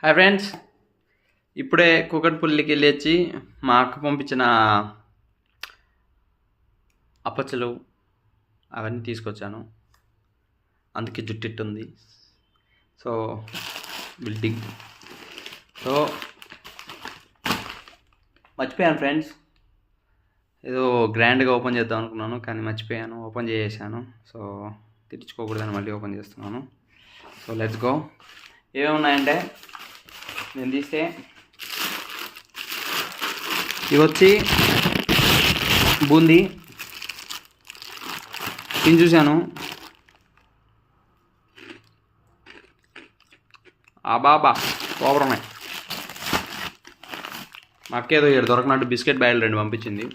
Hi friends, ఇప్పుడే కూకట్పల్లికి వెళ్ళి వచ్చి మా అక్క పంపించిన అప్పచ్చలు అవన్నీ తీసుకొచ్చాను. అందుకే జుట్టిట్టుంది. సో బిల్డింగ్ సో మర్చిపోయాను ఫ్రెండ్స్. ఏదో గ్రాండ్గా ఓపెన్ చేద్దాం అనుకున్నాను, కానీ మర్చిపోయాను. ఓపెన్ చేసేసాను. సో తిట్టించుకోకూడదని మళ్ళీ ఓపెన్ చేస్తున్నాను. So let's go. ఏమున్నాయంటే నేను తీస్తే ఇవి వచ్చి బూందీ తిని చూశాను. బాబా ఓవర్ ఉన్నాయి. మా అక్క ఏదో ఇక్కడ దొరకనట్టు బిస్కెట్ బ్యాగులు 2 పంపించింది.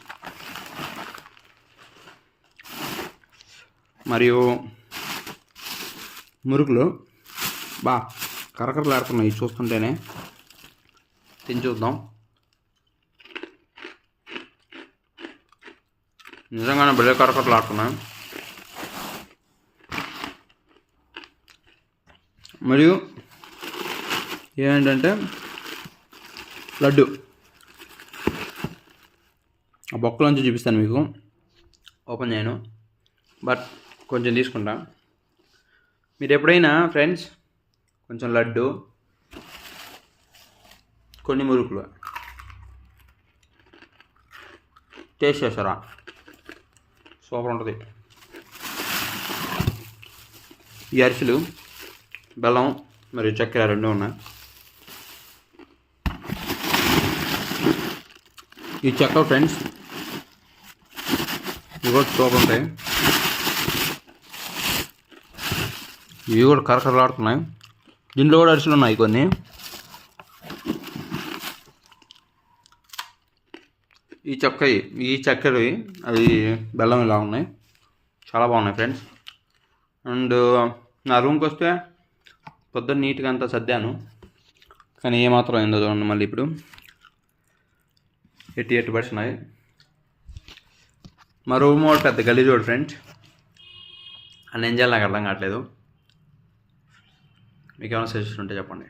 మరియు మురుకులు కరకరలాడుతున్నాయి చూస్తుంటేనే. తిని చూద్దాం. నిజంగానే భలే కరకరలాడుతున్నాయి. మరియు ఏంటంటే లడ్డు ఆ బొక్కలోంచి చూపిస్తాను మీకు. ఓపెన్ చేయను, బట్ కొంచెం తీసుకుంటా. మీరు ఎప్పుడైనా ఫ్రెండ్స్ కొంచెం లడ్డు, కొన్ని మురుకులు టేస్ట్ చేస్తారా? సూపర్ ఉంటుంది. ఈ అరిసెలు బెల్లం మరియు చక్కెర 2 ఉన్నాయి. ఈ చక్కెర ఫ్రెండ్స్ ఇవి కూడా సూపర్ ఉంటాయి. ఇవి కూడా కరకరలాడుతున్నాయి. దీంట్లో కూడా అరిసెలు ఉన్నాయి కొన్ని. ఈ చక్కెరవి అవి బెల్లం ఇలా ఉన్నాయి. చాలా బాగున్నాయి ఫ్రెండ్స్. అండ్ నా రూమ్కి వస్తే పొద్దున్న నీట్గా అంతా సర్దాను, కానీ ఏమాత్రం అయిందో చూడండి. మళ్ళీ ఇప్పుడు 88% ఉన్నాయి. మా రూమ్ కూడా పెద్ద గల్లీ చూడు ఫ్రెండ్స్. అని ఏం చేయాలి నాకు అర్థం కావట్లేదు. మీకు ఏమైనా సజెషన్ ఉంటే చెప్పండి.